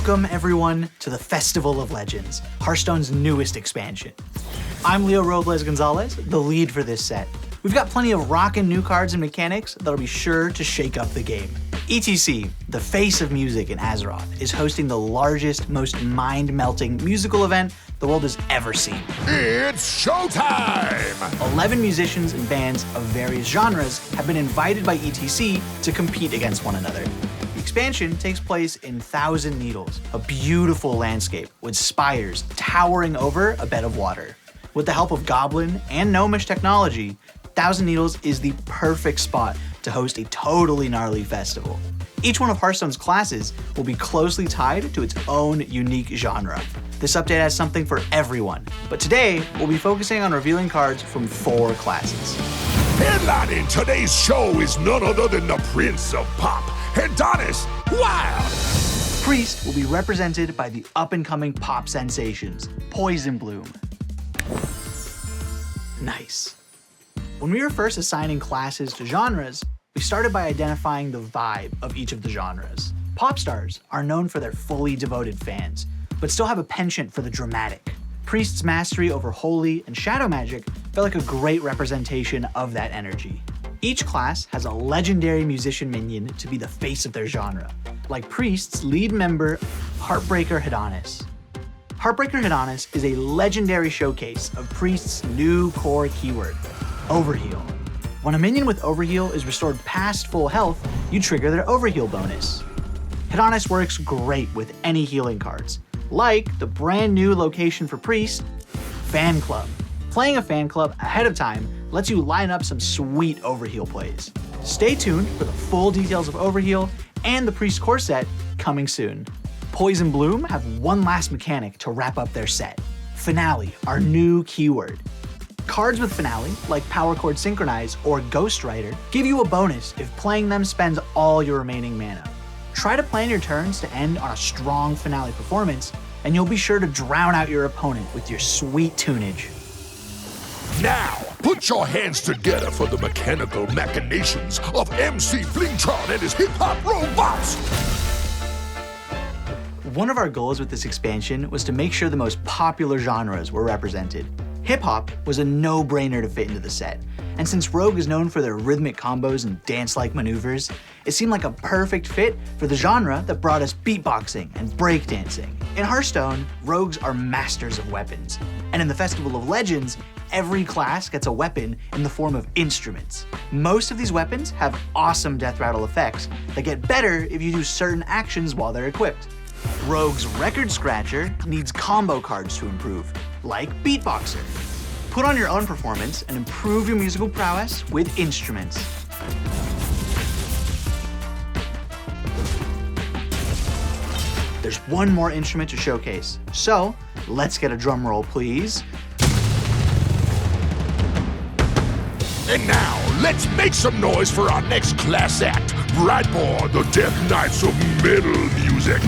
Welcome, everyone, to the Festival of Legends, Hearthstone's newest expansion. I'm Leo Robles González, the lead for this set. We've got plenty of rockin' new cards and mechanics that'll be sure to shake up the game. ETC, the face of music in Azeroth, is hosting the largest, most mind-melting musical event the world has ever seen. It's showtime! 11 musicians and bands of various genres have been invited by ETC to compete against one another. The expansion takes place in Thousand Needles, a beautiful landscape with spires towering over a bed of water. With the help of Goblin and Gnomish technology, Thousand Needles is the perfect spot to host a totally gnarly festival. Each one of Hearthstone's classes will be closely tied to its own unique genre. This update has something for everyone, but today we'll be focusing on revealing cards from 4 classes. Headlining today's show is none other than the Prince of Pop, Adonis Wild! Priest will be represented by the up-and-coming pop sensations, Poison Bloom. Nice. When we were first assigning classes to genres, we started by identifying the vibe of each of the genres. Pop stars are known for their fully devoted fans, but still have a penchant for the dramatic. Priest's mastery over holy and shadow magic felt like a great representation of that energy. Each class has a legendary musician minion to be the face of their genre, like Priest's lead member, Heartbreaker Adonis. Heartbreaker Adonis is a legendary showcase of Priest's new core keyword, Overheal. When a minion with Overheal is restored past full health, you trigger their Overheal bonus. Adonis works great with any healing cards, like the brand new location for Priest, Fan Club. Playing a Fan Club ahead of time lets you line up some sweet Overheal plays. Stay tuned for the full details of Overheal and the Priest core set coming soon. Poison Bloom have one last mechanic to wrap up their set, Finale, our new keyword. Cards with Finale, like Power Chord Synchronize or Ghost Rider, give you a bonus if playing them spends all your remaining mana. Try to plan your turns to end on a strong Finale performance, and you'll be sure to drown out your opponent with your sweet tunage. Now, put your hands together for the mechanical machinations of MC Blingtron and his hip-hop robots! One of our goals with this expansion was to make sure the most popular genres were represented. Hip-hop was a no-brainer to fit into the set, and since Rogue is known for their rhythmic combos and dance-like maneuvers, it seemed like a perfect fit for the genre that brought us beatboxing and breakdancing. In Hearthstone, rogues are masters of weapons, and in the Festival of Legends, every class gets a weapon in the form of instruments. Most of these weapons have awesome death rattle effects that get better if you do certain actions while they're equipped. Rogue's Record Scratcher needs combo cards to improve, like Beatboxer. Put on your own performance and improve your musical prowess with instruments. There's one more instrument to showcase, so let's get a drum roll, please. And now, let's make some noise for our next class act, Brightborn, the Death Knights of Metal Music.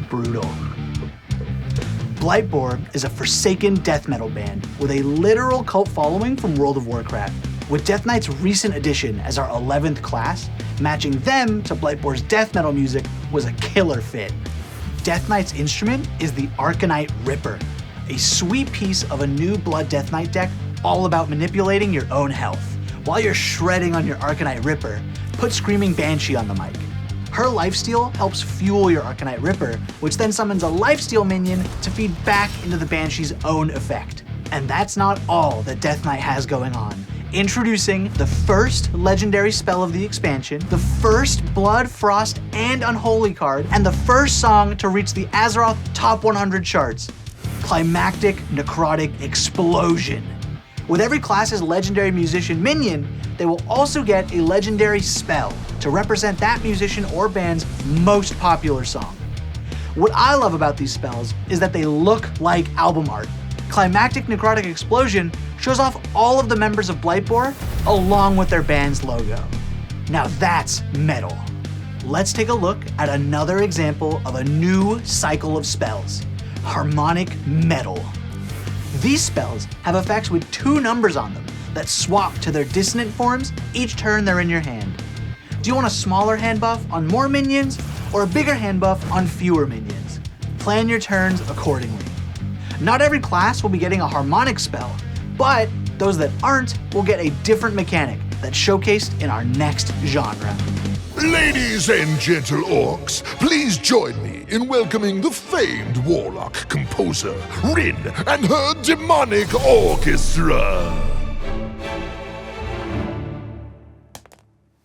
Brutal. Blightborn is a forsaken death metal band with a literal cult following from World of Warcraft, with Death Knight's recent addition as our 11th class, matching them to Blightborn's death metal music was a killer fit. Death Knight's instrument is the Arcanite Ripper, a sweet piece of a new Blood Death Knight deck all about manipulating your own health. While you're shredding on your Arcanite Ripper, put Screaming Banshee on the mic. Her lifesteal helps fuel your Arcanite Ripper, which then summons a lifesteal minion to feed back into the Banshee's own effect. And that's not all that Death Knight has going on. Introducing the first legendary spell of the expansion, the first Blood, Frost, and Unholy card, and the first song to reach the Azeroth Top 100 charts, Climactic Necrotic Explosion. With every class's legendary musician minion, they will also get a legendary spell to represent that musician or band's most popular song. What I love about these spells is that they look like album art. Climactic Necrotic Explosion shows off all of the members of Blightborn along with their band's logo. Now that's metal. Let's take a look at another example of a new cycle of spells, Harmonic Metal. These spells have effects with 2 numbers on them that swap to their dissonant forms each turn they're in your hand. Do you want a smaller hand buff on more minions, or a bigger hand buff on fewer minions? Plan your turns accordingly. Not every class will be getting a harmonic spell, but those that aren't will get a different mechanic that's showcased in our next genre. Ladies and gentle orcs, please join me in welcoming the famed warlock composer, Rin, and her demonic orchestra.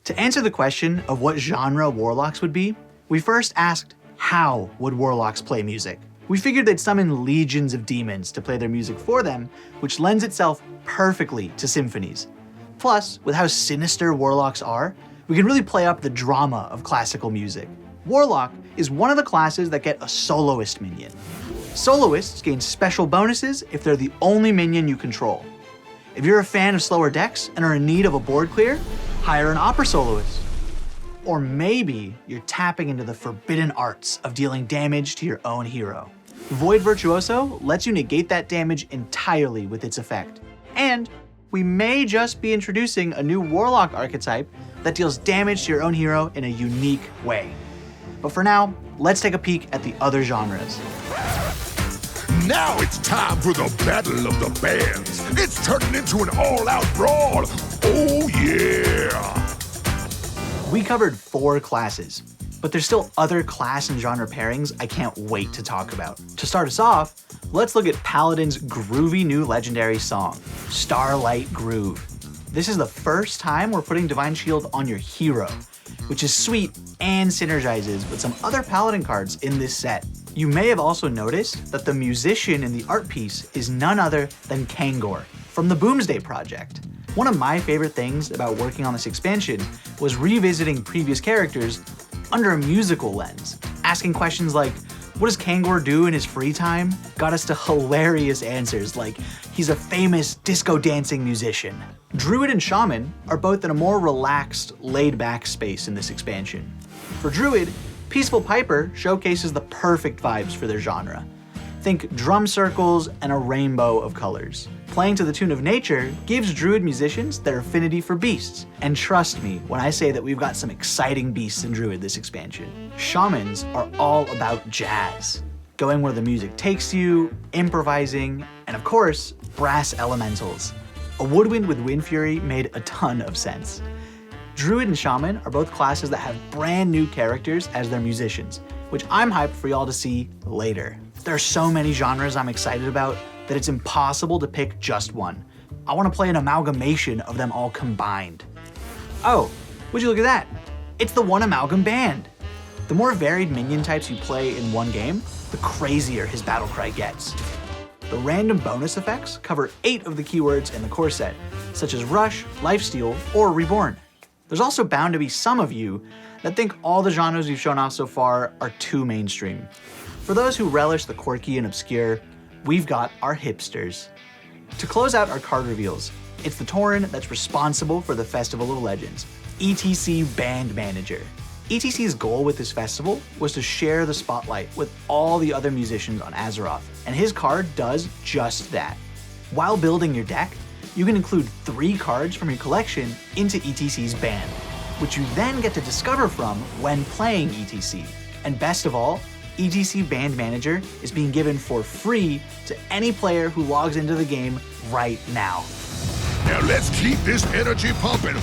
To answer the question of what genre warlocks would be, we first asked, how would warlocks play music? We figured they'd summon legions of demons to play their music for them, which lends itself perfectly to symphonies. Plus, with how sinister warlocks are, we can really play up the drama of classical music. Warlock is one of the classes that get a soloist minion. Soloists gain special bonuses if they're the only minion you control. If you're a fan of slower decks and are in need of a board clear, hire an opera soloist. Or maybe you're tapping into the forbidden arts of dealing damage to your own hero. Void Virtuoso lets you negate that damage entirely with its effect. And we may just be introducing a new warlock archetype that deals damage to your own hero in a unique way. But for now, let's take a peek at the other genres. Now it's time for the battle of the bands. It's turning into an all-out brawl. Oh yeah! We covered 4 classes, but there's still other class and genre pairings I can't wait to talk about. To start us off, let's look at Paladin's groovy new legendary song, Starlight Groove. This is the first time we're putting Divine Shield on your hero, which is sweet and synergizes with some other Paladin cards in this set. You may have also noticed that the musician in the art piece is none other than Kangor from the Boomsday Project. One of my favorite things about working on this expansion was revisiting previous characters under a musical lens. Asking questions like, what does Kangor do in his free time? Got us to hilarious answers like, he's a famous disco dancing musician. Druid and Shaman are both in a more relaxed, laid-back space in this expansion. For Druid, Peaceful Piper showcases the perfect vibes for their genre. Think drum circles and a rainbow of colors. Playing to the tune of nature gives Druid musicians their affinity for beasts. And trust me when I say that we've got some exciting beasts in Druid this expansion. Shamans are all about jazz, going where the music takes you, improvising, and of course, brass elementals. A woodwind with Wind Fury made a ton of sense. Druid and Shaman are both classes that have brand new characters as their musicians, which I'm hyped for y'all to see later. There are so many genres I'm excited about that it's impossible to pick just one. I want to play an amalgamation of them all combined. Oh, would you look at that? It's the One Amalgam Band. The more varied minion types you play in one game, the crazier his battle cry gets. The random bonus effects cover 8 of the keywords in the core set, such as Rush, Lifesteal, or Reborn. There's also bound to be some of you that think all the genres we've shown off so far are too mainstream. For those who relish the quirky and obscure, we've got our hipsters. To close out our card reveals, it's the Tauren that's responsible for the Festival of Legends, ETC Band Manager. ETC's goal with this festival was to share the spotlight with all the other musicians on Azeroth, and his card does just that. While building your deck, you can include 3 cards from your collection into ETC's band, which you then get to discover from when playing ETC. And best of all, ETC Band Manager is being given for free to any player who logs into the game right now. Now let's keep this energy pumping.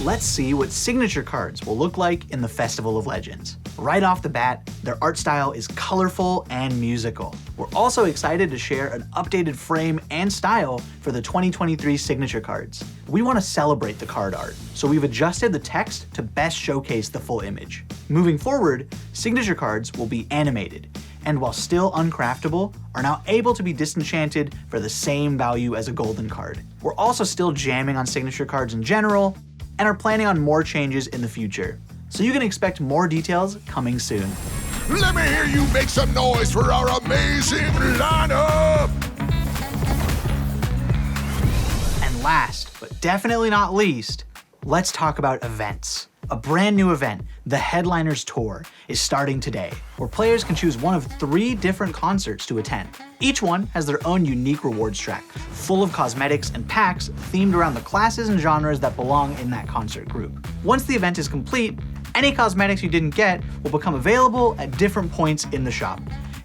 Let's see what signature cards will look like in the Festival of Legends. Right off the bat, their art style is colorful and musical. We're also excited to share an updated frame and style for the 2023 signature cards. We want to celebrate the card art, so we've adjusted the text to best showcase the full image. Moving forward, signature cards will be animated, and while still uncraftable, are now able to be disenchanted for the same value as a golden card. We're also still jamming on signature cards in general, and are planning on more changes in the future. So you can expect more details coming soon. Let me hear you make some noise for our amazing lineup! And last, but definitely not least, let's talk about events. A brand new event, the Headliners Tour, is starting today, where players can choose one of 3 different concerts to attend. Each one has their own unique rewards track, full of cosmetics and packs themed around the classes and genres that belong in that concert group. Once the event is complete, any cosmetics you didn't get will become available at different points in the shop,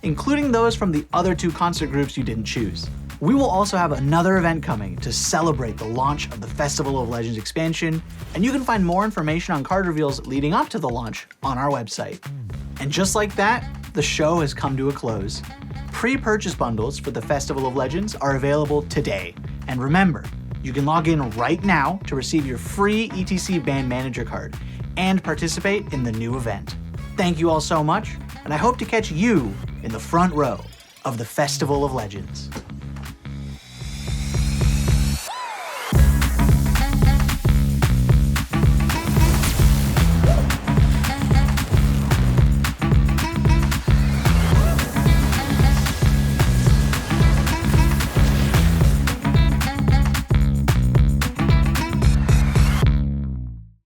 including those from the other 2 concert groups you didn't choose. We will also have another event coming to celebrate the launch of the Festival of Legends expansion, and you can find more information on card reveals leading up to the launch on our website. And just like that, the show has come to a close. Pre-purchase bundles for the Festival of Legends are available today. And remember, you can log in right now to receive your free ETC Band Manager card and participate in the new event. Thank you all so much, and I hope to catch you in the front row of the Festival of Legends.